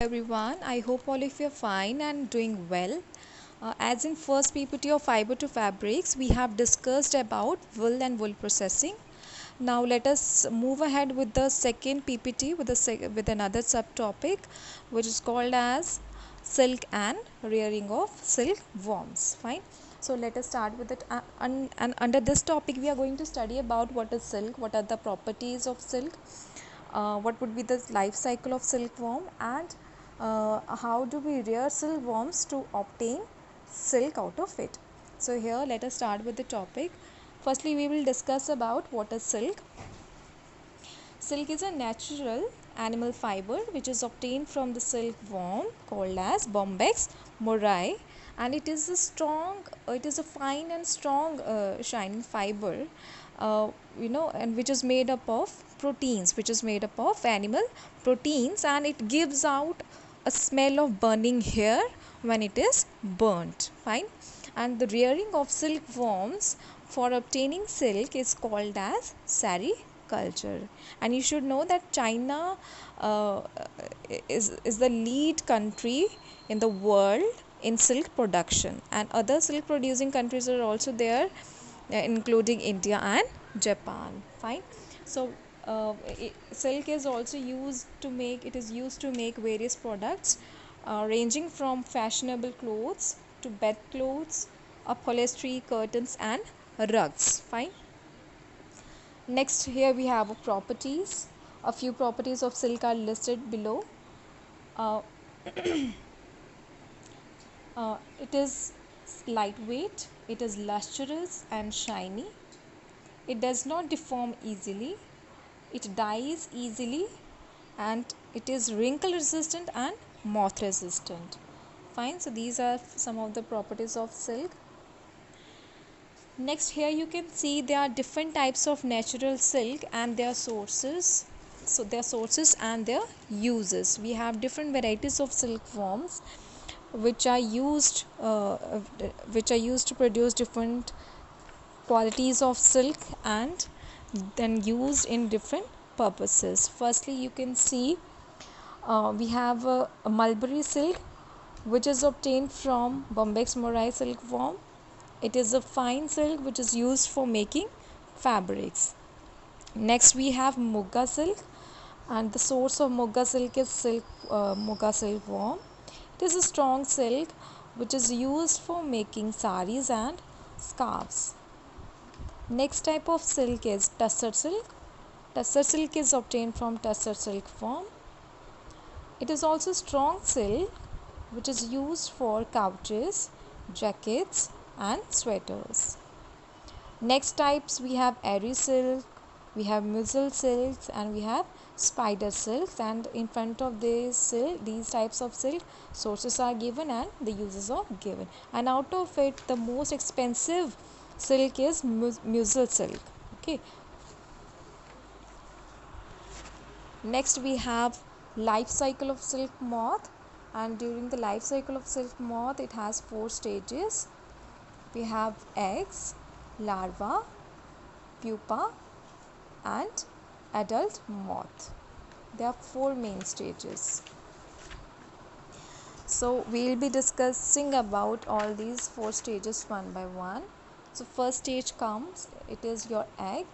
everyone. I hope all of you are fine and doing well. As in first PPT of fiber to fabrics, we have discussed about wool and wool processing. Now let us move ahead with the second PPT with another subtopic, which is called as silk and rearing of silkworms. Fine. So let us start with it. And under this topic, we are going to study about what is silk, what are the properties of silk, what would be the life cycle of silkworm, and how do we rear silkworms to obtain silk out of it. So here let us start with the topic. Firstly, we will discuss about what is silk. Silk is a natural animal fiber which is obtained from the silkworm called as Bombyx murray, and it is a fine and strong shining fiber, and which is made up of animal proteins, and it gives out a smell of burning hair when it is burnt. Fine. And the rearing of silkworms for obtaining silk is called as sericulture. And you should know that China is the lead country in the world in silk production, and other silk producing countries are also there, including India and Japan. Fine. So silk is also used to make various products, ranging from fashionable clothes to bedclothes, upholstery, curtains, and rugs. Fine. Next, here we have properties. A few properties of silk are listed below. It is lightweight, it is lustrous and shiny, it does not deform easily, it dyes easily, and it is wrinkle resistant and moth resistant. Fine. So these are some of the properties of silk. Next, here you can see there are different types of natural silk and their sources. So their sources and their uses. We have different varieties of silkworms which are used to produce different qualities of silk and then used in different purposes. Firstly, you can see we have a mulberry silk, which is obtained from Bombyx murray silkworm. It is a fine silk which is used for making fabrics. Next, we have Muga silk, and the source of Muga silk is Muga silkworm. It is a strong silk which is used for making saris and scarves. Next type of silk is Tussar silk. Tussar silk is obtained from Tussar silkworm. It is also strong silk which is used for couches, jackets, and sweaters. Next types we have Eri silk, we have mussel silks, and we have spider silks, and in front of these types of silk, sources are given and the uses are given. And out of it, the most expensive silk is mussel silk. Okay. Next, we have life cycle of silk moth, and during the life cycle of silk moth, it has 4 stages. We have eggs, larva, pupa, and adult moth. There are 4 main stages. So we will be discussing about all these 4 stages one by one. So first stage comes, it is your egg.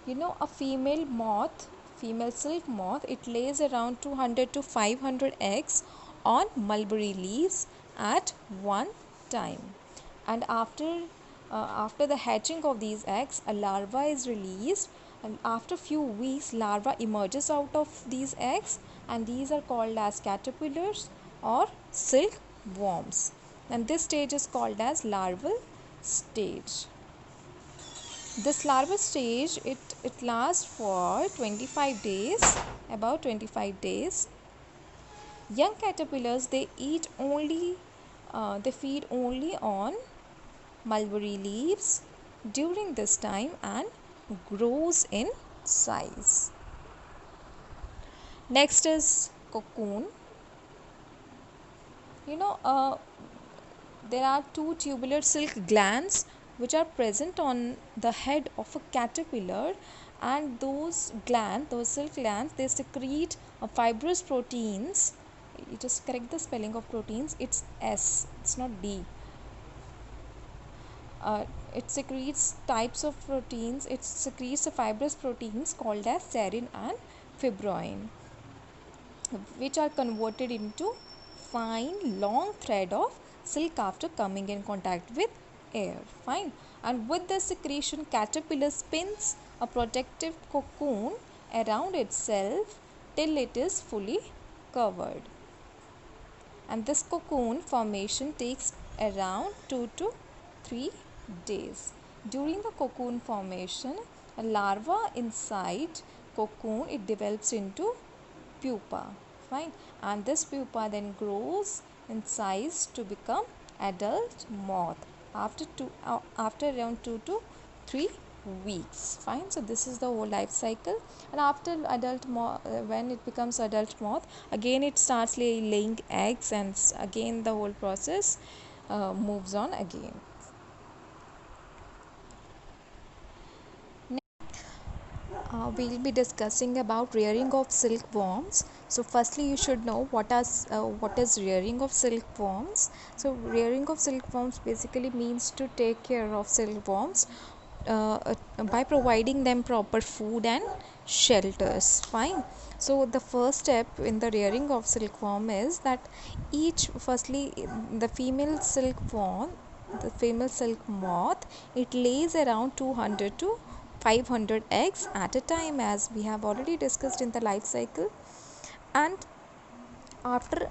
A female silk moth, it lays around 200 to 500 eggs on mulberry leaves at one time. And after the hatching of these eggs, a larva is released, and after few weeks, larva emerges out of these eggs, and these are called as caterpillars or silkworms. And this stage is called as larval stage. This larval stage, it lasts for 25 days, about 25 days. Young caterpillars, they feed only on mulberry leaves during this time and grows in size. Next is cocoon. There are 2 tubular silk glands which are present on the head of a caterpillar, and those silk glands, they secrete Fibrous proteins, you just correct the spelling of proteins, it's S, it's not D. It secretes types of proteins, it secretes the fibrous proteins called as serine and fibrin, which are converted into fine long thread of silk after coming in contact with air. Fine. And with the secretion, caterpillar spins a protective cocoon around itself till it is fully covered. And this cocoon formation takes around 2 to 3 days. During the cocoon formation, a larva inside cocoon, it develops into pupa. Fine. And this pupa then grows in size to become adult moth after around 2 to 3 weeks. Fine. So this is the whole life cycle. And after adult moth, when it becomes adult moth, again it starts laying eggs, and again the whole process moves on again. We'll be discussing about rearing of silkworms. So firstly you should know what is rearing of silkworms. So rearing of silkworms basically means to take care of silkworms by providing them proper food and shelters. Fine. So the first step in the rearing of silkworm is that firstly the female silkworm, the female silk moth, it lays around 200 to 500 eggs at a time, as we have already discussed in the life cycle. And after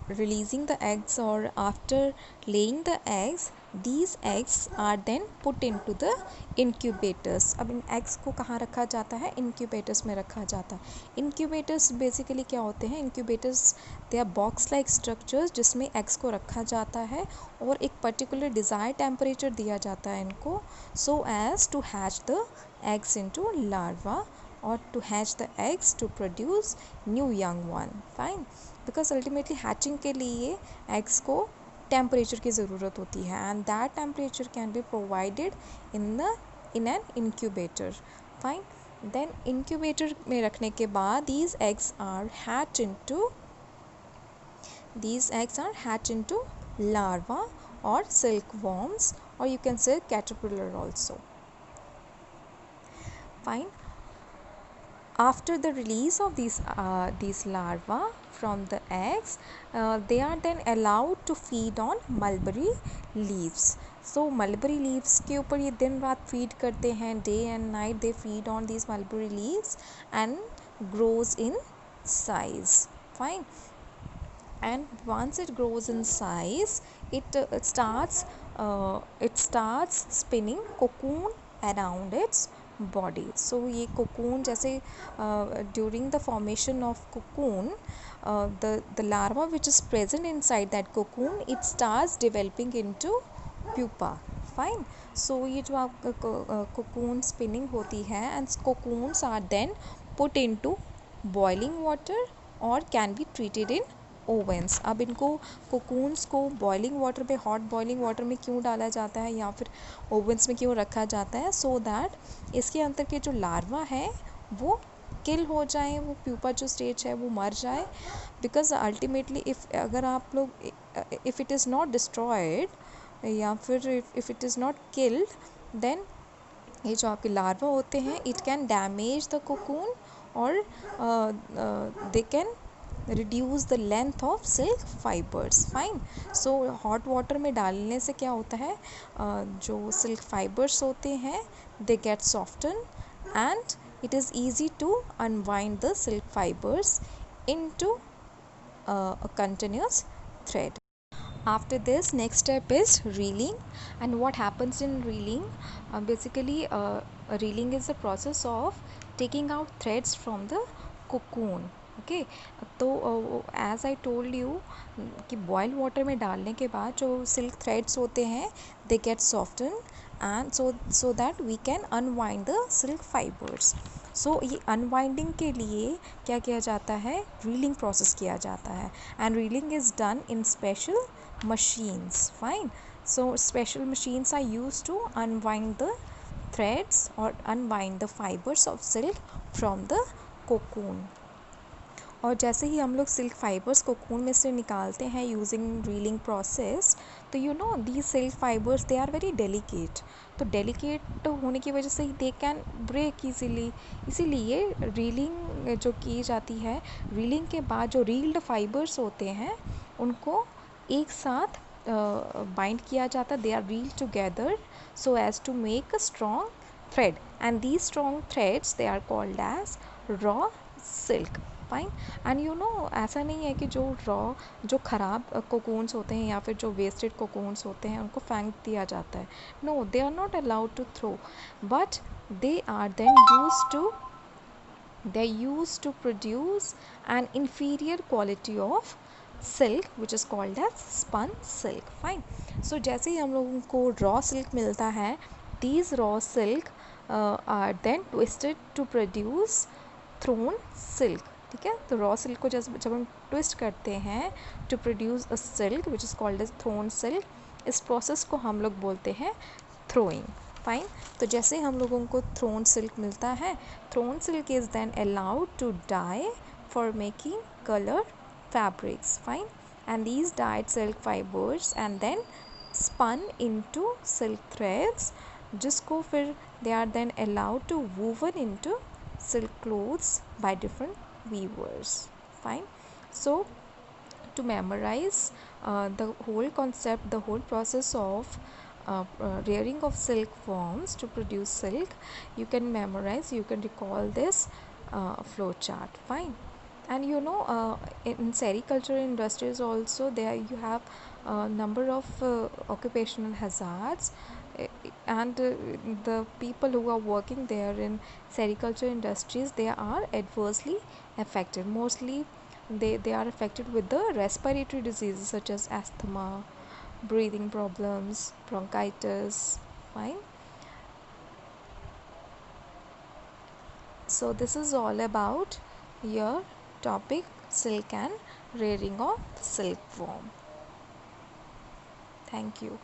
releasing the eggs, or after laying the eggs, these eggs are then put into the incubators. अब इन eggs को कहाँ रखा जाता है? Incubators में रखा जाता है. Incubators basically क्या होते हैं? Incubators they are box like structures जिसमें eggs को रखा जाता है और एक particular desired temperature दिया जाता है इनको, so as to hatch the eggs into larva, or to hatch the eggs to produce new young one. Fine. Because ultimately hatching के लिए eggs को temperature की ज़रूरत होती है, and that temperature can be provided in an incubator. Fine. Then incubator में रखने के बाद these eggs are hatched into larva or silkworms, or you can say caterpillar also. Fine. After the release of these larvae from the eggs, they are then allowed to feed on mulberry leaves. So mulberry leaves के ऊपर ये दिन रात feed करते हैं, day and night they feed on these mulberry leaves and grows in size. Fine. And once it grows in size, it starts spinning cocoon around its body. So ये cocoon जैसे during the formation of cocoon, the larva which is present inside that cocoon, it starts developing into pupa. Fine. So ये जो आपका cocoon spinning होती है, and cocoons are then put into boiling water or can be treated in Owens. अब इनको cocoons को boiling water पे, hot boiling water में क्यों डाला जाता है या फिर ओवेंस में क्यों रखा जाता है? सो दैट इसके अंदर के जो लार्वा है वो किल हो जाए, वो प्यूपा जो स्टेज है वो मर जाए. बिकॉज अल्टीमेटली अगर आप लोग if it is not destroyed या फिर if it is not killed, then ये जो आपके लार्वा होते हैं, it can damage the cocoon और they can reduce the length of silk fibres. Fine. So hot water में डालने से क्या होता है, जो सिल्क फाइबर्स होते हैं they get soften and it is easy to unwind the silk fibers into a continuous thread. After this, next step is reeling. And what happens in reeling? Basically reeling is the process of taking out threads from the cocoon. Okay. तो as I told you कि boil water में डालने के बाद जो silk threads होते हैं they get soften and so that we can unwind the silk fibres. So ये अनवाइंडिंग के लिए क्या किया जाता है? रीलिंग प्रोसेस किया जाता है, and reeling is done in special machines. Fine. So special machines are use to unwind the threads or unwind the fibers of silk from the cocoon. और जैसे ही हम लोग सिल्क फाइबर्स कोकून में से निकालते हैं यूजिंग रीलिंग प्रोसेस, तो you know the silk fibres they are very delicate. तो डेलिकेट होने की वजह से ही दे कैन ब्रेक ईजीली, इसीलिए रीलिंग जो की जाती है, रीलिंग के बाद जो रील्ड फाइबर्स होते हैं उनको एक साथ बाइंड किया जाता है। They are reeled together so as to make a strong thread, and these strong threads they are called as raw silk. Fine. And you know ऐसा नहीं है कि जो रॉ जो ख़राब कोकून्स होते हैं या फिर जो वेस्टेड कोकून्स होते हैं उनको फेंक दिया जाता है। No, they are not allowed to throw, but they are then used to produce an inferior quality of silk which is called as spun silk. Fine. So जैसे ही हम लोगों को raw silk मिलता है, these raw silk are then twisted to produce thrown silk. ठीक है, तो raw silk को जब हम ट्विस्ट करते हैं to produce a silk which is called as thrown silk, इस प्रोसेस को हम लोग बोलते हैं थ्रोइंग। फाइन। तो जैसे हम लोगों को थ्रोन सिल्क मिलता है, thrown silk is then allowed to dye for making colour fabrics. Fine. And these dyed silk fibres and then spun into silk threads, जिसको फिर they are then allowed to woven into silk clothes by different weavers. Fine. So to memorize the whole concept, the whole process of rearing of silk worms to produce silk, you can memorize, you can recall this flow chart. Fine. And you know in sericulture industries also, there you have a number of occupational hazards, and the people who are working there in sericulture industries, they are adversely affected. Mostly they are affected with the respiratory diseases such as asthma, breathing problems, bronchitis. Fine. So this is all about your topic, silk and rearing of silkworm. Thank you.